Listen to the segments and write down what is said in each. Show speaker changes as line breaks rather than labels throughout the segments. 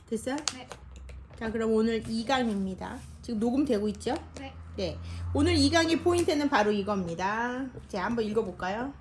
됐어요?
네.
자, 그럼 오늘 2강입니다. 지금 녹음되고 있죠?
네.
네. 오늘 2강의 포인트는 바로 이겁니다. 자, 한번 읽어볼까요?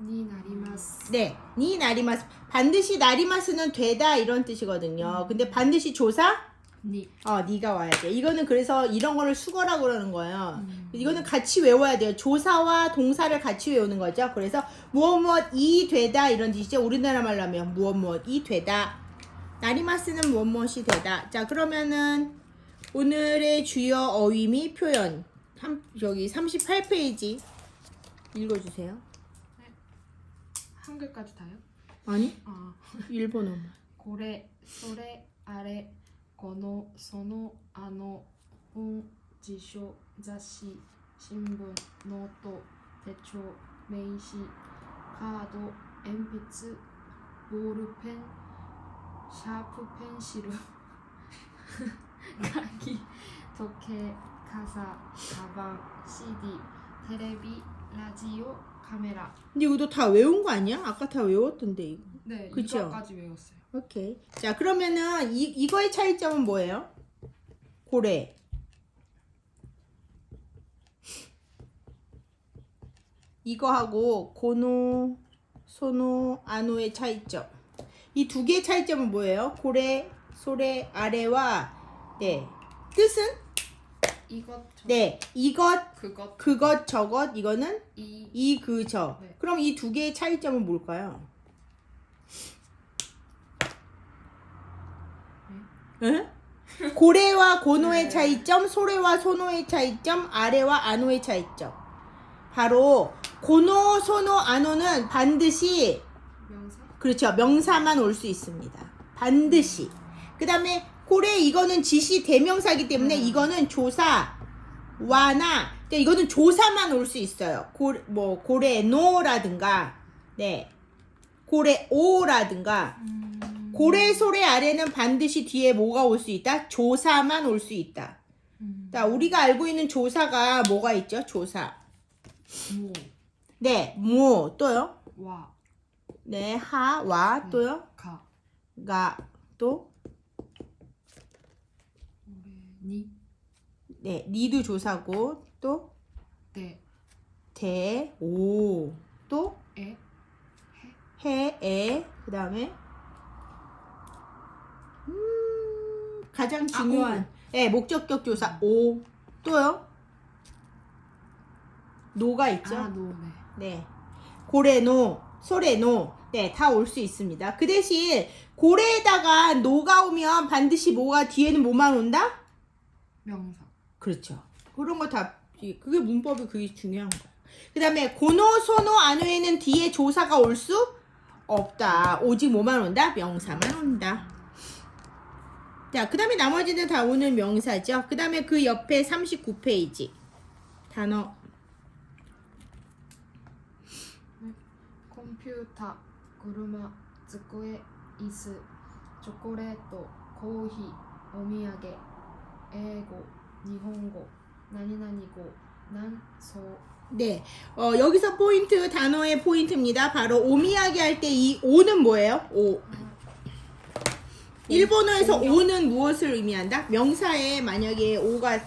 니 나리마스.
네. 니 나리마스. 반드시 나리마스는 되다 이런 뜻이거든요. 근데 반드시 조사?
니.
니가 와야 돼. 이거는 그래서 이런 거를 수거라고 그러는 거예요. 이거는 같이 외워야 돼요. 조사와 동사를 같이 외우는 거죠. 그래서 무엇이 되다 이런 뜻이죠. 우리나라 말로 하면 무엇이 되다. 나리마스는 무엇이 되다. 자, 그러면은 오늘의 주요 어휘 및 표현 여기 38페이지 읽어주세요.
한글까지 다요?
아니?
아.
일본어만.
고래, 소래, 아래, 고노, 소노, 아노, 본, 지쇼, 자시, 신분, 노트, 대초, 메이시, 카드,鉛筆, 볼펜, 샤프 펜시루, 가기, 도케, 가사, 가방, CD, 테레비, 라디오, 카메라.
근데 이것도 다 외운 거 아니야? 아까 다 외웠던데 이거.
네,
그쵸?
이거까지 외웠어요.
오케이. 자, 그러면은 이거의 차이점은 뭐예요? 고래. 이거하고 고노, 소노, 아노의 차이점. 이 두 개의 차이점은 뭐예요? 고래, 소래, 아래와 뜻은?
이것,
네, 이것,
그것,
그것, 저것. 이거는
이,
그, 저.
네.
그럼 이 두 개의 차이점은 뭘까요? 응? 고래와 고노의
네.
차이점, 소래와 소노의 차이점, 아래와 아노의 차이점. 바로 고노, 소노, 아노는 반드시
명사?
그렇죠. 명사만 올 수 있습니다. 반드시. 그 다음에 고래 이거는 지시 대명사이기 때문에 이거는 조사, 와나 이거는 조사만 올 수 있어요. 고래 노라든가 고래 오라든가 고래 소래 아래는 반드시 뒤에 뭐가 올 수 있다? 조사만 올 수 있다. 자, 우리가 알고 있는 조사가 뭐가 있죠? 조사.
모,
뭐 또요?
와,
하, 와 또요?
가,
가 또?
니,
니도 조사고 또?
대,
오, 또?
에,
해, 그 다음에 가장 중요한 목적격 조사 오 또요? 노가 있죠?
노,
네. 고래노, 소래노 다 올 수 있습니다. 그 대신 고래에다가 노가 오면 반드시 뭐가 뒤에는 뭐만 온다?
명사.
그렇죠. 그런 거 다 그게 문법이 그게 중요한 거야. 그 다음에 고노, 소노, 아노에는 뒤에 조사가 올 수 없다. 오직 뭐만 온다? 명사만 온다. 자, 그 다음에 나머지는 다 오늘 명사죠. 그 다음에 그 옆에 39페이지 단어
컴퓨터, 구르마, 机, 이스, 초콜릿, 코히, 오미야게, 에고, 니혼고, 나니나니고, 난, 소.
네, 여기서 포인트 단어의 포인트입니다. 바로 오미야게 할 때 이 오는 뭐예요? 오. 일본어에서 오는 무엇을 의미한다? 명사에 만약에 오가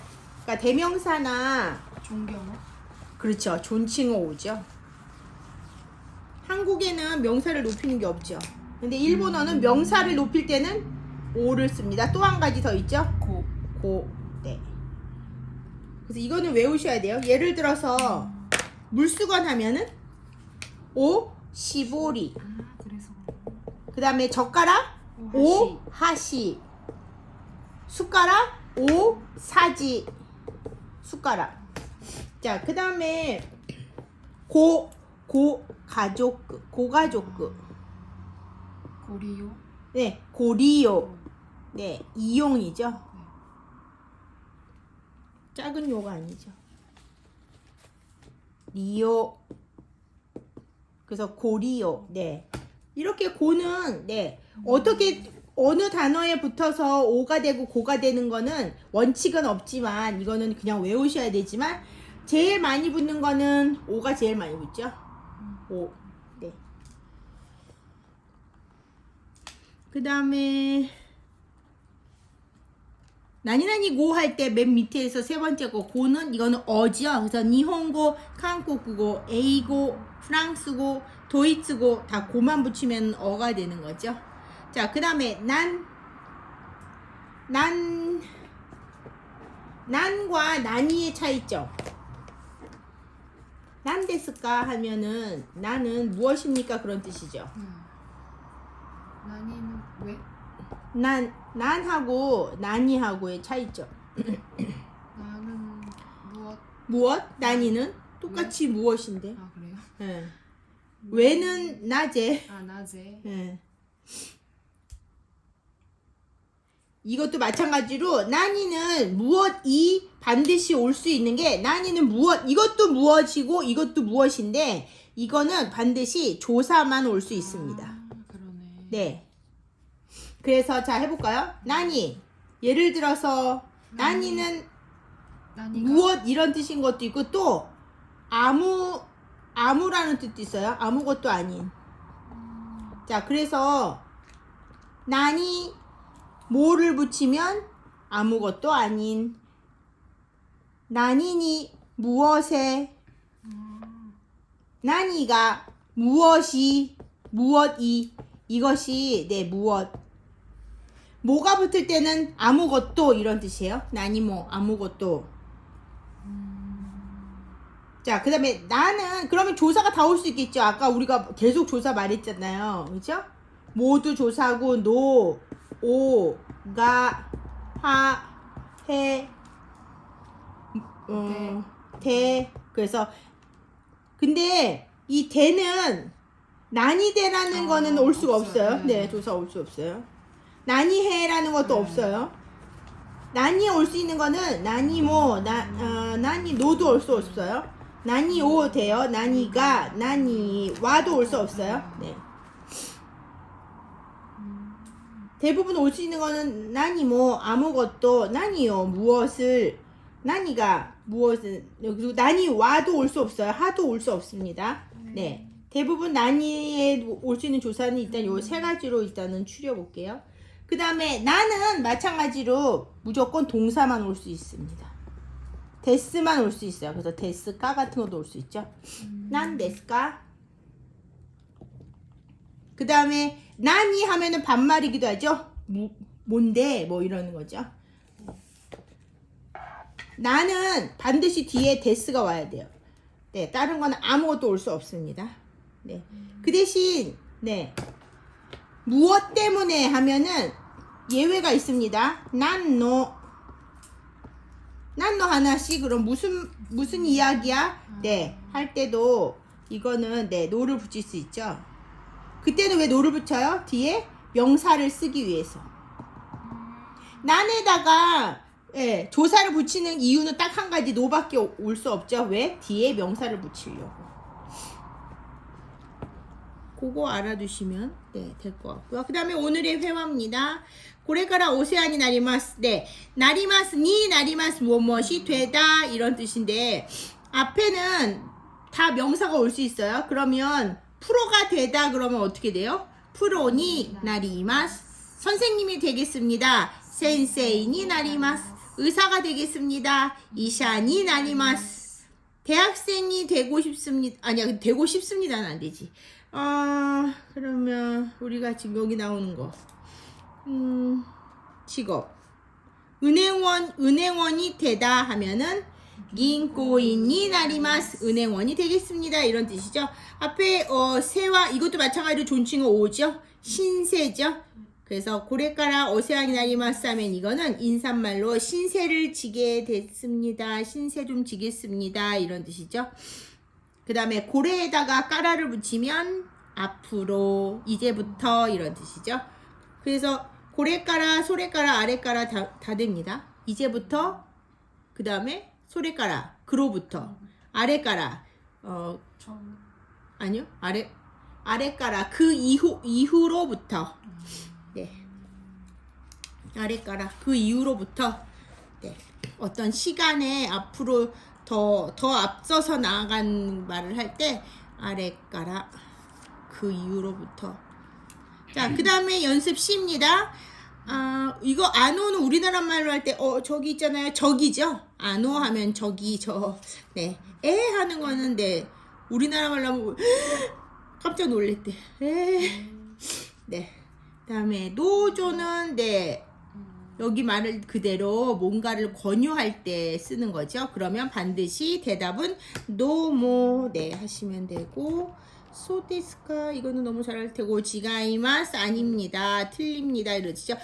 그러니까 대명사나
존경어?
그렇죠. 존칭어 오죠. 한국에는 명사를 높이는 게 없죠. 근데 일본어는 명사를 높일 때는 오를 씁니다. 또 한 가지 더 있죠? 고. 네. 그래서 이거는 외우셔야 돼요. 예를 들어서 물수건 하면은 오, 시보리.
그래서.
그 다음에 젓가락 오, 하시. 숟가락 오, 사지. 숟가락. 자, 그 다음에 가족구, 고가족구.
고리요?
네, 고리요. 네, 이용이죠. 작은 요가 아니죠. 리요. 그래서 고리요. 네. 이렇게 고는 어떻게 어느 단어에 붙어서 오가 되고 고가 되는 거는 원칙은 없지만 이거는 그냥 외우셔야 되지만 제일 많이 붙는 거는 오가 제일 많이 붙죠. 오. 네. 그 다음에 나니나니고 할 때 맨 밑에서 세 번째 거 고는 이거는 어지요. 그래서 니혼고, 한국어, 에이고, 프랑스고, 도이츠고 다 고만 붙이면 어가 되는 거죠. 자, 그 다음에 난과 나니의 차이점. 난 데스까 하면은 나는 무엇입니까? 그런 뜻이죠.
나니는 왜?
난하고 나니하고의 차이점.
나는
무엇? 나니는 똑같이 무엇인데.
아 그래요?
예. 왜는 낮에.
아 낮에.
예. 이것도 마찬가지로 나니는 무엇이 반드시 올 수 있는 게 나니는 무엇 이것도 무엇이고 이것도 무엇인데 이거는 반드시 조사만 올 수 있습니다.
아, 그러네.
네. 그래서 자 해볼까요? 나니 예를 들어서 나니는
나니가
무엇 이런 뜻인 것도 있고 또 아무라는 뜻도 있어요. 아무것도 아닌. 자 그래서 나니 뭐를 붙이면 아무것도 아닌. 나니니 무엇에 나니가 무엇이 이것이 네 무엇 뭐가 붙을 때는 아무것도 이런 뜻이에요. 나니모 아무것도. 자, 그 다음에 나는 그러면 조사가 다 올 수 있겠죠. 아까 우리가 계속 조사 말했잖아요. 그죠? 모두 조사고 노, 오, 가, 하, 해, 대. 그래서 근데 이 대는 난이대라는 거는 올 수가 없어요. 네, 조사 올 수 없어요. 난이해라는 것도 없어요. 난이 올 수 있는 거는 난이모, 난이 노도 올 수 없어요. 난이오 돼요. 난이가, 난이와도 올 수 없어요. 네. 대부분 올 수 있는 거는 난이모, 아무것도, 난이요, 무엇을, 난이가, 무엇을, 그리고 난이와도 올 수 없어요. 하도 올 수 없습니다. 네. 대부분 난이에 올 수 있는 조사는 일단 요 세 가지로 일단은 추려볼게요. 그 다음에 나는 마찬가지로 무조건 동사만 올 수 있습니다. 데스만 올 수 있어요. 그래서 데스까 같은 것도 올 수 있죠. 난 데스까. 그 다음에 난이 하면은 반말이기도 하죠. 뭔데 뭐 이러는 거죠. 나는 반드시 뒤에 데스가 와야 돼요. 네, 다른 건 아무것도 올 수 없습니다. 네. 그 대신 네. 무엇 때문에 하면은 예외가 있습니다. 난노 하나씩 그럼 무슨 이야기야? 네. 할 때도 이거는 네, 노를 붙일 수 있죠. 그때는 왜 노를 붙여요? 뒤에 명사를 쓰기 위해서. 난에다가 예, 조사를 붙이는 이유는 딱 한 가지 노밖에 올 수 없죠. 왜? 뒤에 명사를 붙이려고. 그거 알아두시면 네, 될 것 같고요. 그 다음에 오늘의 회화입니다. 고래가라 오세안이 나리마스. 네, 나리마스 니 나리마스 무엇이 되다 이런 뜻인데 앞에는 다 명사가 올 수 있어요. 그러면 프로가 되다 그러면 어떻게 돼요? 프로니 나리마스. 선생님이 되겠습니다. 센세이니 나리마스. 의사가 되겠습니다. 이샤니 나리마스. 대학생이 되고 싶습니다. 아니야, 되고 싶습니다는 안 되지. 그러면 우리가 지금 여기 나오는 거. 직업. 은행원이 되다 하면은銀行인이 나리마스. 은행원이 되겠습니다. 이런 뜻이죠. 앞에 세와 이것도 마찬가지로 존칭어 오죠. 신세죠. 그래서 고래가라 어세안이 나리마스 하면 이거는 인사말로 신세를 지게 됐습니다. 신세 좀 지겠습니다. 이런 뜻이죠. 그 다음에 고래에다가 까라를 붙이면 앞으로, 이제부터 이런 뜻이죠. 그래서 고래까라, 소래까라, 아래까라 다 됩니다. 이제부터, 그 다음에 소래까라, 그로부터, 아래까라, 아니요, 아래까라, 그 이후로부터, 네, 아래까라, 그 이후로부터, 네, 어떤 시간에 앞으로 더 앞서서 나아간 말을 할 때 아래까라 그 이후로부터 자, 그 다음에 연습 C입니다. 아, 이거 아노는 우리나라 말로 할 때, 저기 있잖아요. 저기죠? 아노 하면 저기, 네. 하는 거는, 네. 우리나라 말로 하면, 깜짝 놀랬대. 네. 그 다음에 노조는, 네. 여기 말을 그대로 뭔가를 권유할 때 쓰는 거죠. 그러면 반드시 대답은 노모 네 하시면 되고 소데스카 이거는 너무 잘할 테고 지가이마스 아닙니다. 틀립니다. 이러죠.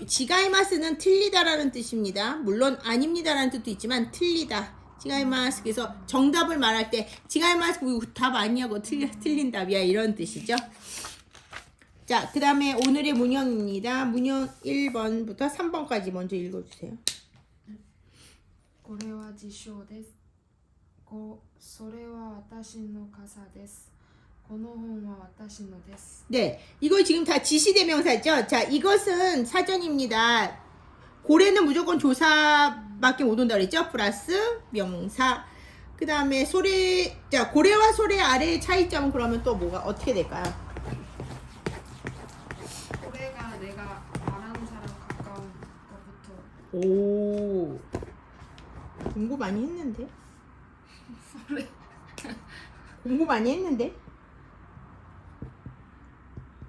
지가이마스는 틀리다라는 뜻입니다. 물론 아닙니다라는 뜻도 있지만 틀리다. 지가이마스 그래서 정답을 말할 때 지가이마스 답 아니냐고 틀린 답이야 이런 뜻이죠. 자, 그 다음에 오늘의 문형입니다. 문형 1번부터 3번까지 먼저 읽어주세요.
これは辞書です。それは私の傘です。この本は私のです。
네, 이거 지금 다 지시대명사죠. 자, 이것은 사전입니다. 고래는 무조건 조사밖에 못 온다 그랬죠. 플러스 명사. 그 다음에 자, 고래와 소래 아래의 차이점은 그러면 또 뭐가 어떻게 될까요?
고래가 내가 말하는 사람 가까운 것부터.
오, 공부 많이 했는데? 공부 많이 했는데?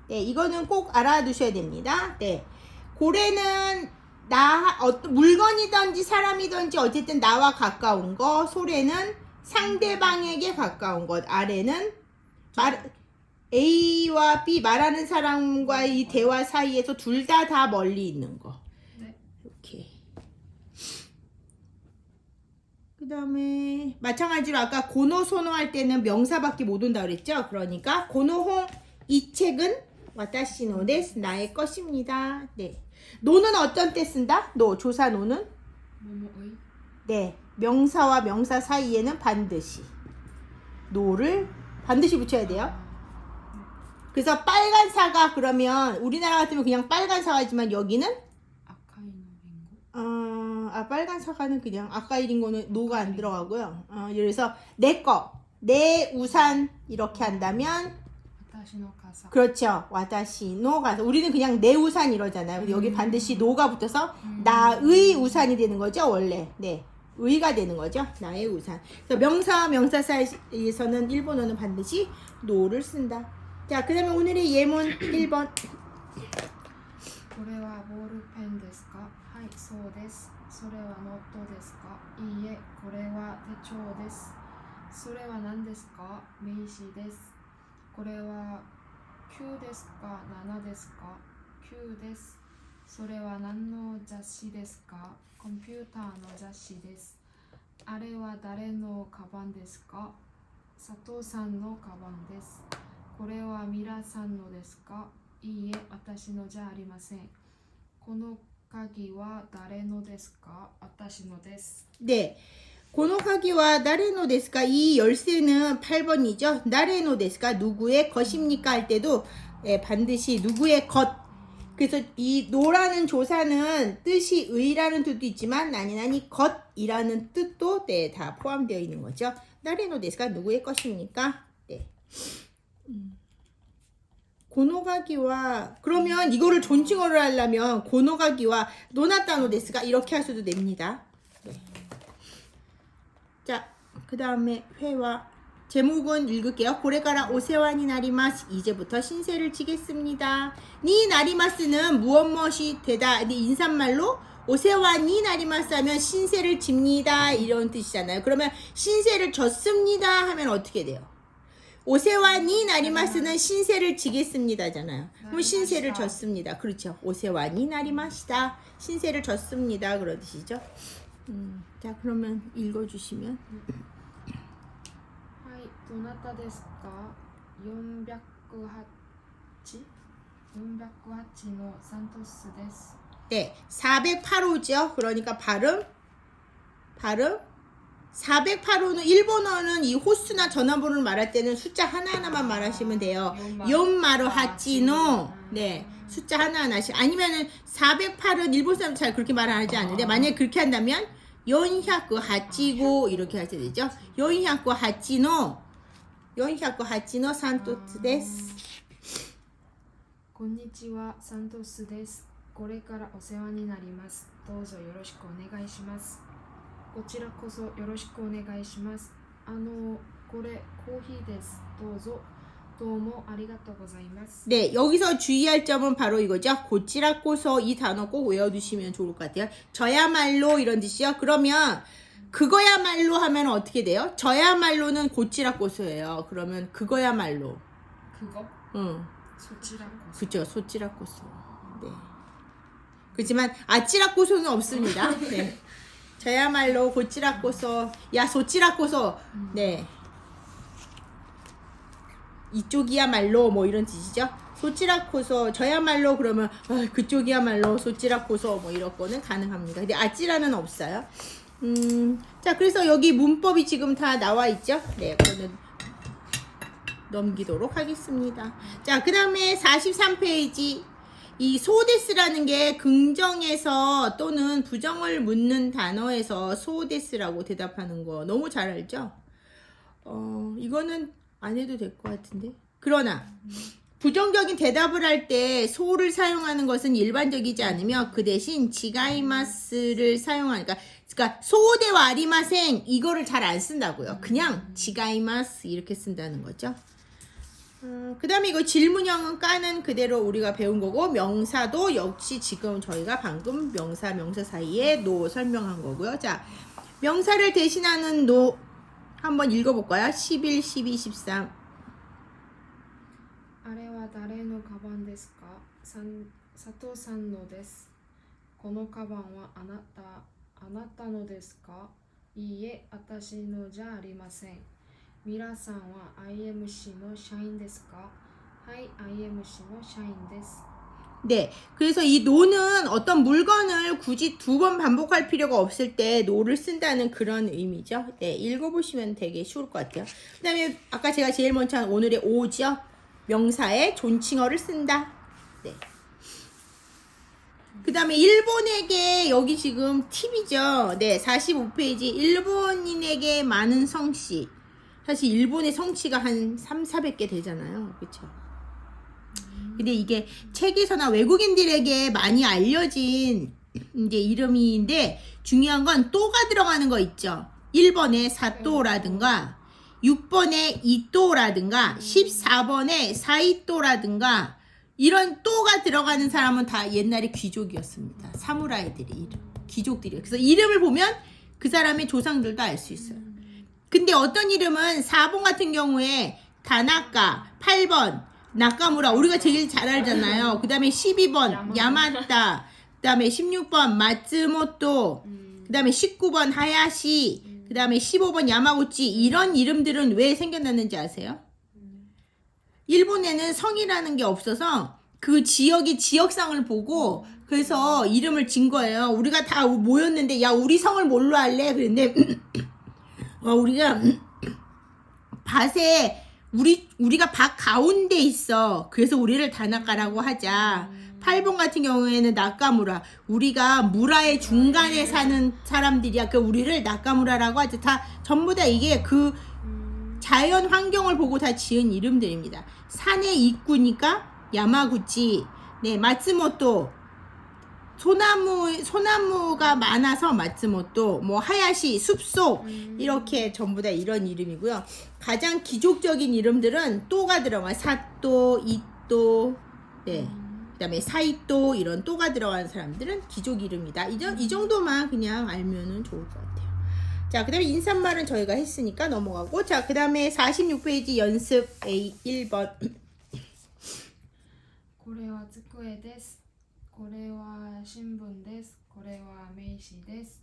네, 이거는 꼭 알아두셔야 됩니다. 네, 고래는 물건이든지 사람이든지 어쨌든 나와 가까운 거, 소래는 상대방에게 가까운 것, 아래는 A와 B 말하는 사람과의 대화 사이에서 둘 다 멀리 있는 거.
네.
이렇게. 그 다음에 마찬가지로 아까 고노소노 할 때는 명사밖에 못 온다 그랬죠. 그러니까 고노홍 이 책은 와타시노 데스 나의 것입니다. 네. 노는 어떤 때 쓴다? 조사 노는?
뭐뭐의?
네. 명사와 명사 사이에는 반드시 노를 반드시 붙여야 돼요. 그래서 빨간 사과 그러면 우리나라 같으면 그냥 빨간 사과지만 여기는
아카이노 링고?
빨간 사과는 그냥 아까 이린 거는 노가 안 들어가고요. 그래서 내 우산 이렇게 한다면
私の傘.
그렇죠. 와다시노 가서 우리는 그냥 내 우산 이러잖아요. 근데 여기 반드시 노가 붙어서 나의 우산이 되는 거죠. 원래. 네. 의가 되는 거죠. 나의 우산. 그래서 명사와 명사 사이에서는 일본어는 반드시 노를 쓴다. 자, 그 다음에 오늘의 예문 1번.
これはボールペンですか? はい、そうです。それはノートですか? いいえ、これは手帳です。それは何ですか? 名刺です。これは9ですか? 7ですか? 9です。それは何の雑誌ですか? コンピューターの雑誌です。あれは誰のカバンですか? 佐藤さんのカバンです。これはミラさんのですか? いいえ、私のじゃありません。この鍵は誰のですか? 私のです。
네. 고노카기와 나레노 데스까 이 열쇠는 8번이죠. 나레노 데스까 누구의 것입니까 할 때도 반드시 누구의 것. 그래서 이 노라는 조사는 뜻이 의라는 뜻도 있지만 나니 것이라는 뜻도 다 포함되어 있는 거죠. 나레노 데스까 누구의 것입니까? 네. 고노가기와 그러면 이거를 존칭어를 하려면 고노가기와 노나타노 데스가 이렇게 하셔도 됩니다. 네. 자, 그 다음에 회화 제목은 읽을게요. 고레가라 오세와니 나리마스 이제부터 신세를 지겠습니다. 니 나리마스는 무엇이 되다 인사말로 오세와니 나리마스 하면 신세를 집니다 이런 뜻이잖아요. 그러면 신세를 졌습니다 하면 어떻게 돼요? 오세와니 나리마스는 신세를 지겠습니다잖아요. 그럼 신세를 졌습니다. 그렇죠. 오세와니 나리마시다. 신세를 졌습니다. 그런 뜻이죠. 자, 그러면 읽어주시면.
はい、どなたですか? 408のサントスです.
네, 408호죠. 그러니까 발음 408호는 일본어는 이 호수나 전화번호를 말할 때는 숫자 하나하나만 말하시면 돼요. 연마로 하치노. 네. 숫자 하나하나씩. 아니면은 408은 일본 사람 잘 그렇게 말하지 않는데 만약에 그렇게 한다면 408고 이렇게 하셔야 되죠. 408の산토츠です.
こんにちは、サントスです。これからお世話になります。どうぞよろしくお願いします。こちらこそよろしくお願いします。これコーヒーです。どうぞ。どうもありがとうございます。
네, 여기서 주의할 점은 바로 이거죠. 고치라고서 이 단어 꼭 외워두시면 좋을 것 같아요. 저야말로 이런 뜻이요. 그러면 그거야말로 하면 어떻게 돼요? 저야말로는 고치라고서예요. 그러면 그거야말로.
그거?
응.
소치라고.
그죠. 소치라고서. 네. 그렇지만 아치라고서는 없습니다. 네. 저야말로 고치라고서. 야, 소치라고서. 네. 이쪽이야말로 뭐 이런 뜻이죠. 소치라코서 저야말로 그러면 그쪽이야말로 소치라코서 뭐 이런 거는 가능합니다. 근데 아찌라는 없어요. 자, 그래서 여기 문법이 지금 다 나와 있죠. 네, 그거는 넘기도록 하겠습니다. 자, 그 다음에 43페이지. 이 소데스라는 게 긍정에서 또는 부정을 묻는 단어에서 소데스라고 대답하는 거 너무 잘 알죠? 이거는 안 해도 될 것 같은데. 그러나 부정적인 대답을 할 때 소를 사용하는 것은 일반적이지 않으며 그 대신 지가이마스를 사용하니까 그러니까 소대와 아리마생 이거를 잘 안 쓴다고요. 그냥 지가이마스 이렇게 쓴다는 거죠. 그 다음에 이거 질문형은 까는 그대로 우리가 배운 거고 명사도 역시 지금 저희가 방금 명사 사이에 노 설명한 거고요. 자, 명사를 대신하는 노 한번 읽어볼까요? 11, 12, 13.
あれは誰のカバンですか？佐藤さんのです。このカバンはあなたのですか？いいえ、私のじゃありません。皆さんは IMC の社員ですか？はい、IMC の社員です。
네, 그래서 이 노는 어떤 물건을 굳이 두 번 반복할 필요가 없을 때 노를 쓴다는 그런 의미죠. 네, 읽어보시면 되게 쉬울 것 같아요. 그 다음에 아까 제가 제일 먼저 한 오늘의 오죠. 명사에 존칭어를 쓴다. 네. 그 다음에 일본에게 여기 지금 팁이죠. 네, 45페이지 일본인에게 많은 성씨. 사실 일본의 성씨가 한 300~400개 되잖아요. 그렇죠? 근데 이게 책에서나 외국인들에게 많이 알려진 이제 이름인데 중요한 건 또가 들어가는 거 있죠. 1번에 사또라든가 6번에 이또라든가 14번에 사이또라든가 이런 또가 들어가는 사람은 다 옛날에 귀족이었습니다. 사무라이들이 이름, 귀족들이에요. 그래서 이름을 보면 그 사람의 조상들도 알 수 있어요. 근데 어떤 이름은 4번 같은 경우에 다나카, 8번 나카무라 우리가 제일 잘 알잖아요. 그 다음에 12번 야마다, 그 다음에 16번 마츠모토, 그 다음에 19번 하야시, 그 다음에 15번 야마구치 이런 이름들은 왜 생겨났는지 아세요? 일본에는 성이라는 게 없어서 그 지역의 지역상을 보고 그래서 이름을 진 거예요. 우리가 다 모였는데 야 우리 성을 뭘로 할래? 그랬는데 우리가 밭에 우리가 밭 가운데 있어. 그래서 우리를 다나카라고 하자. 8번 같은 경우에는 나카무라. 우리가 무라의 중간에 사는 사람들이야. 그 우리를 나카무라라고 하자. 다 전부 다 이게 그 자연 환경을 보고 다 지은 이름들입니다. 산의 입구니까 야마구치, 네, 마츠모토. 소나무가 많아서 마츠모토, 뭐 하야시, 숲속 이렇게 전부 다 이런 이름이고요. 가장 기족적인 이름들은 또가 들어가 사또, 이또, 네, 그다음에 사이또 이런 또가 들어가는 사람들은 기족 이름이다. 이 정도만 그냥 알면은 좋을 것 같아요. 자, 그다음에 인사말은 저희가 했으니까 넘어가고, 자, 그다음에 46페이지 연습 A 1번.
これは机です。これは新聞です。これは名刺です。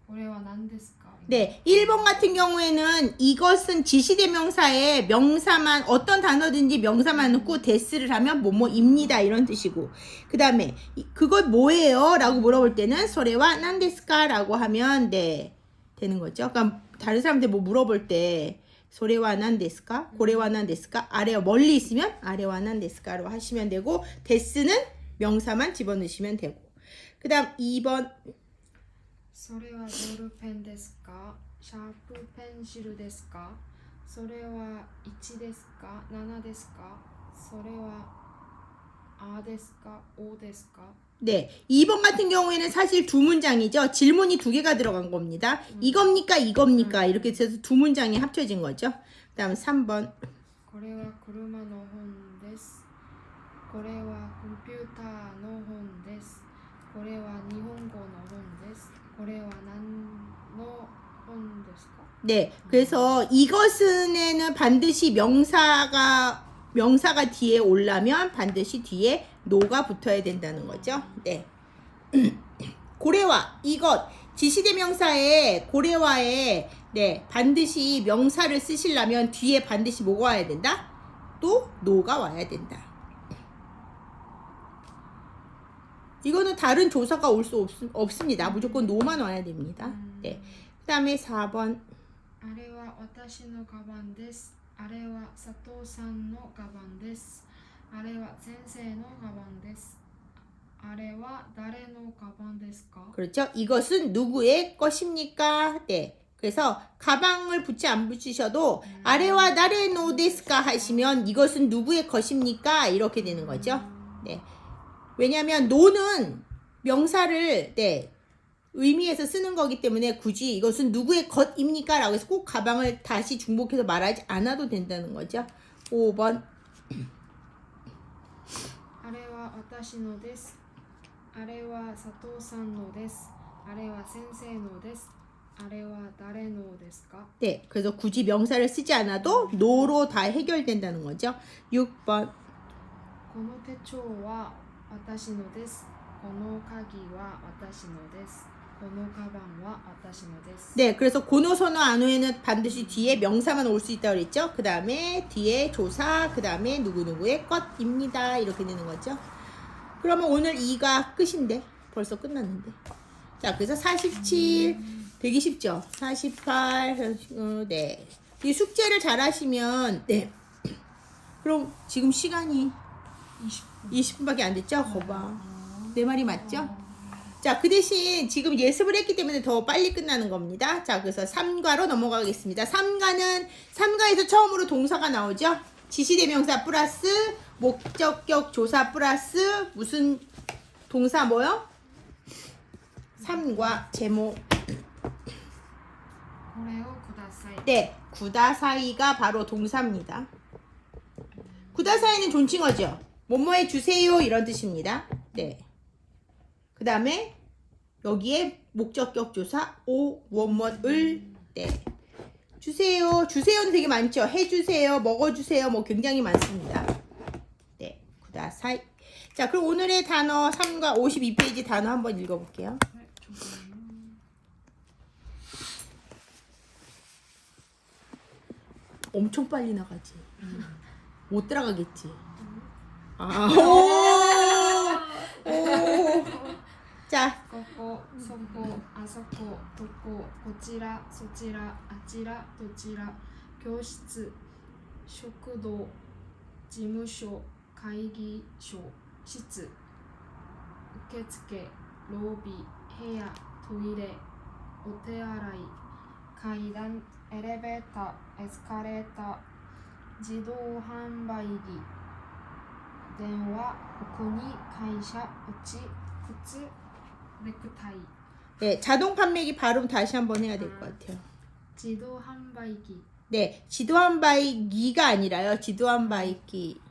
これは何ですか?
네, 1번 같은 경우에는 이것은 지시대명사에 명사만 어떤 단어든지 명사만 넣고 데스를 하면 뭐뭐입니다 이런 뜻이고 그 다음에 그것 뭐예요? 라고 물어볼 때는 소레와 난데스까? 라고 하면 네 되는 거죠. 그러니까 다른 사람들 뭐 물어볼 때 소레와 난데스까? 고레와 난데스까? 아래 멀리 있으면 아래와 난데스까로 하시면 되고 데스는 명사만 집어넣으시면 되고 그 다음 2번
それはボールペンですか？シャープペンシルですか？それは1ですか？7ですか？それはあですかおですか
네, 2번 같은 경우에는 사실 두 문장이죠. 질문이 두 개가 들어간 겁니다. 이겁니까? 이겁니까? 이렇게 해서 두 문장이 합쳐진 거죠. 그 다음 3번.
これは車の本です。これはコンピューターの本です。これは日本語の本です。これは何の本ですか
네, 그래서 이것은에는 반드시 명사가 뒤에 오려면 반드시 뒤에 노가 붙어야 된다는 거죠. 네. 고래와 이것 지시대명사에 고래와에 네, 반드시 명사를 쓰시려면 뒤에 반드시 뭐가 와야 된다? 또 노가 와야 된다. 이거는 다른 조사가 올 수 없습니다. 무조건 노만 와야 됩니다. 네. 그다음에 4번.
あれは私のカバンです。あれは佐藤さんのカバンです。あれは先生のカバンです。あれは誰のカバンですか?
그렇죠. 이것은 누구의 것입니까? 네. 그래서 가방을 붙이 안 붙이셔도 아래와 나레 노 데스까 하시면 이것은 누구의 것입니까? 이렇게 되는 거죠. 네. 왜냐하면 노는 명사를 네, 의미해서 쓰는 거기 때문에 굳이 이것은 누구의 것입니까? 라고 해서 꼭 가방을 다시 중복해서 말하지 않아도 된다는 거죠. 5번.
あれは私のです。あれは佐藤さんのです。あれは先生のです。あれは誰のですか?
네, 그래서 굳이 명사를 쓰지 않아도 노로 다 해결된다는 거죠. 6번.
この手帳は私のです。この鍵は私のです。このカバンは私のです.
네, 그래서 고노선어 안호에는 반드시 뒤에 명사만 올 수 있다고 그랬죠. 그 다음에 뒤에 조사, 그 다음에 누구누구의 것입니다. 이렇게 되는 거죠. 그러면 오늘 2가 끝인데 벌써 끝났는데. 자, 그래서 47 되게 쉽죠. 48 네. 이 숙제를 잘 하시면 네. 그럼 지금 시간이 20분밖에 안 됐죠? 거봐. 내 말이 맞죠? 자, 그 대신 지금 예습을 했기 때문에 더 빨리 끝나는 겁니다. 자, 그래서 3과로 넘어가겠습니다. 3과에서 처음으로 동사가 나오죠? 지시대명사 플러스 목적격 조사 플러스 무슨 동사 뭐요? 3과 제목.
これをください.
네, 구다사이가 바로 동사입니다. 구다사이는 존칭어죠. 뭐뭐해 주세요 이런 뜻입니다. 네. 그 다음에 여기에 목적격 조사 오 뭐뭐을 네. 주세요. 주세요는 되게 많죠. 해주세요. 먹어주세요. 뭐 굉장히 많습니다. 네. 구다사이. 자, 그럼 오늘의 단어 3과 52페이지 단어 한번 읽어볼게요. 엄청 빨리 나가지. 못 들어가겠지. 아, 오. 자,
ここ、そこ、あそこ、どこ、こちら、そちら、あちら、どちら、教室、食堂、事務所、会議所、室、受付、ロビー、部屋、トイレ、お手洗い、階段、エレベーター、エスカレーター、自動販売機、電話、ここに会社、うち、靴、넥타이.
네, 자동 판매기 발음 다시 한번 해야 될 것 같아요.
지도販売機.
네, 지도한바이기가 아니라요. 지도한바이기.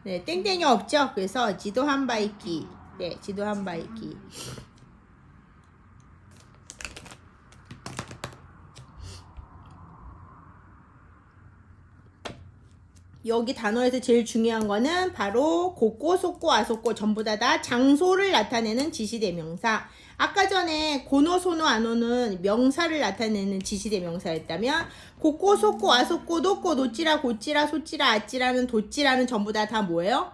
네, 땡땡이 없죠. 그래서 지도한바이기. 네, 지도한바이기. 여기 단어에서 제일 중요한 거는 바로 고고, 속고, 아속고 전부 다 장소를 나타내는 지시대명사. 아까 전에 고노, 소노, 아노는 명사를 나타내는 지시대명사였다면 고고, 속고, 아속고, 노고, 노찌라, 고찌라, 소찌라, 아찌라는 도찌라는 전부 다 뭐예요?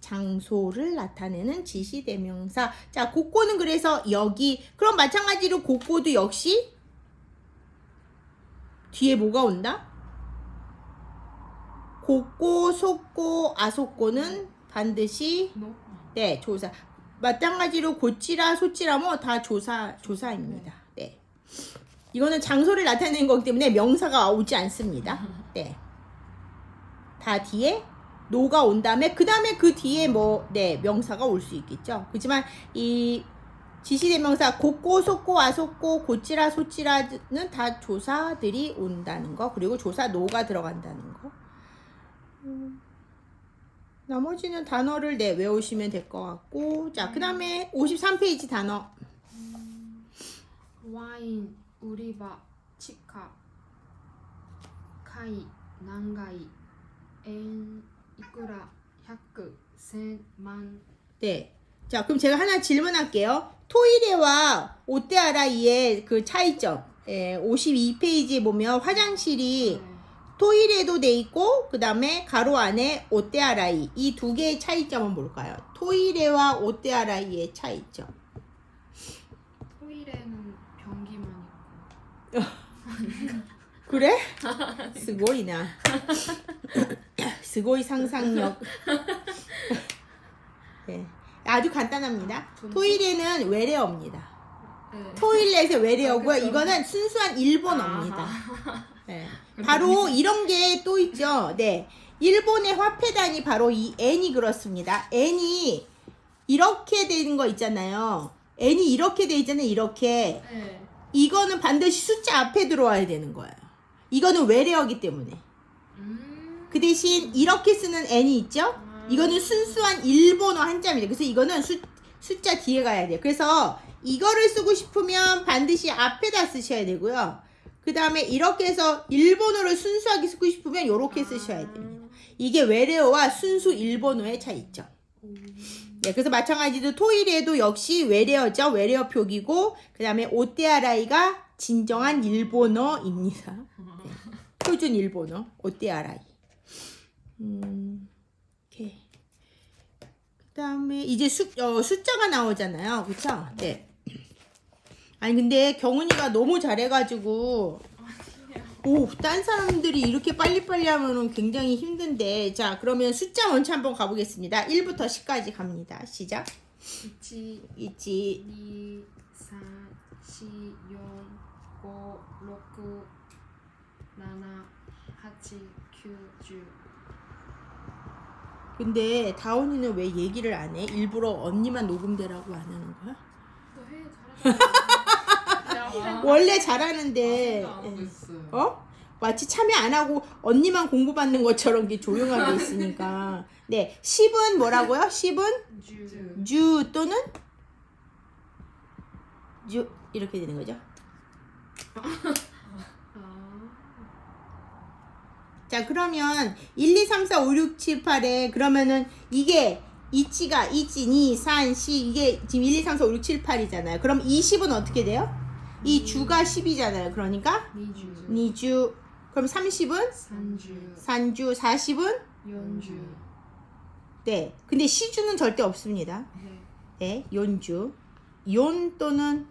장소를 나타내는 지시대명사. 자, 고고는 그래서 여기. 그럼 마찬가지로 고고도 역시 뒤에 뭐가 온다? 고고, 속고, 아속고는 반드시 네, 조사. 마찬가지로 고찌라, 소찌라 뭐 다 조사입니다. 네. 이거는 장소를 나타내는 거기 때문에 명사가 오지 않습니다. 네. 다 뒤에 노가 온 다음에 그 다음에 그 뒤에 뭐 네 명사가 올 수 있겠죠. 그렇지만 이 지시대명사 고꼬, 소꼬, 아소꼬, 고찌라, 소찌라는 다 조사들이 온다는 거. 그리고 조사 노가 들어간다는 거. 나머지는 단어를 네 외우시면 될 것 같고. 자, 그 다음에 53페이지 단어.
와인, 우리바, 치카, 카이, 난가이, 엔, 이쿠라, 百, sen, 만.
네. 자, 그럼 제가 하나 질문할게요. 토이레와 오떼아라이의 그 차이점. 52페이지에 보면 화장실이 토이레도 돼 있고 그 다음에 가로 안에 오떼아라이 이 두 개의 차이점은 뭘까요? 토이레와 오떼아라이의 차이점.
토일에는 변기만 있고.
그래? 스고이나. 스고이 상상력. 네. 아주 간단합니다. 토이레는 외래어입니다.
네.
토일렛의 외래어고요.
그쵸.
이거는 순수한 일본어입니다. 네. 바로 이런 게 또 있죠. 네. 일본의 화폐단이 바로 이 N이 그렇습니다. N이 이렇게 되는 거 있잖아요. N이 이렇게 돼 있잖아요. 이렇게.
네.
이거는 반드시 숫자 앞에 들어와야 되는 거예요. 이거는 외래어기 때문에. 그 대신 이렇게 쓰는 N이 있죠? 이거는 순수한 일본어 한자입니다. 그래서 이거는 숫자 뒤에 가야 돼요. 그래서 이거를 쓰고 싶으면 반드시 앞에다 쓰셔야 되고요. 그 다음에 이렇게 해서 일본어를 순수하게 쓰고 싶으면 이렇게 쓰셔야 됩니다. 이게 외래어와 순수 일본어의 차이점. 네, 그래서 마찬가지로 토일에도 역시 외래어죠. 외래어 표기고 그 다음에 오떼아라이가 진정한 일본어입니다. 네, 표준 일본어 오떼아라이. 오케이. 그 다음에 이제 숫자가 나오잖아요. 그쵸? 네. 아니 근데 경은이가 너무 잘해가지고 딴 사람들이 이렇게 빨리빨리 하면은 굉장히 힘든데. 자, 그러면 숫자 먼저 한번 가보겠습니다. 1부터 10까지 갑니다. 시작.
1,
1,
2, 3, 4, 5, 6, 7, 8, 9, 10.
근데 다온이는 왜 얘기를 안 해? 일부러 언니만 녹음되라고 안 하는 거야?
너 해, 잘하잖아.
원래 잘하는데 마치 참여 안 하고 언니만 공부받는 것처럼 이렇게 조용하게 있으니까. 네, 10은 뭐라고요? 10은 주 또는 주 이렇게 되는 거죠. 자, 그러면 1, 2, 3, 4, 5, 6, 7, 8에 그러면은 이게 이치가 1, 2, 3, 4 이게 지금 1, 2, 3, 4, 5, 6, 7, 8이잖아요. 그럼 20은 어떻게 돼요? 이 주가 10이잖아요. 그러니까
2주,
2주. 그럼 30은
3주,
3주, 40은
4주.
네. 근데 시주는 절대 없습니다.
네.
네, 연주. 연 또는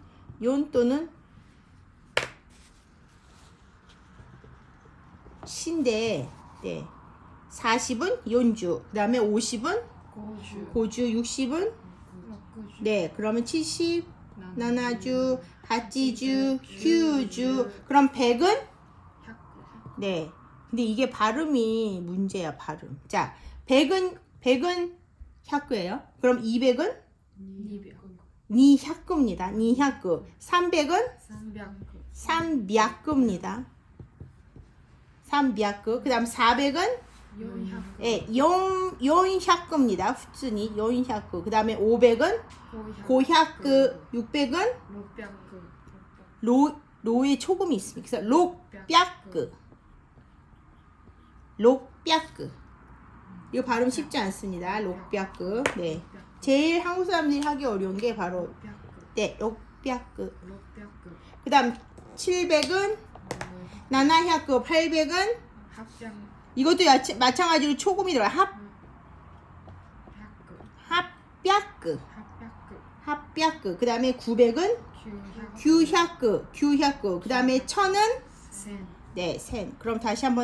신데, 네. 40은 연주. 그 다음에 50은
5주,
고주, 60은
6주.
네. 그러면 70, 나나주, 하찌주, 휴주. 그럼 100은 네. 근데 이게 발음이 문제야, 발음. 자, 100은 샤크예요. 그럼 200은
200,
니샤크입니다. 니샤크. 300은
300,
삼비아크입니다. 삼비아크. 그다음 400은
400,
예, 용샤크입니다. 후츠니 용샤크. 그다음에 500은 고샤크. 600은
600,
로의 초금이 있습니다. 그래서 록뼈크. 록뼈크. 이거 발음 쉽지 않습니다. 록뼈크. 네. 제일 한국 사람들이 하기 어려운 게 바로 네, 록뼈크. 그다음 700은 나나샤크. 800은 이것도 마찬가지로 초금이 들어가요. 합뼈크. 합뼈크. 그다음에 900은 규샤크. 그 다음에 1000은 네, 센. 그럼 다시 한번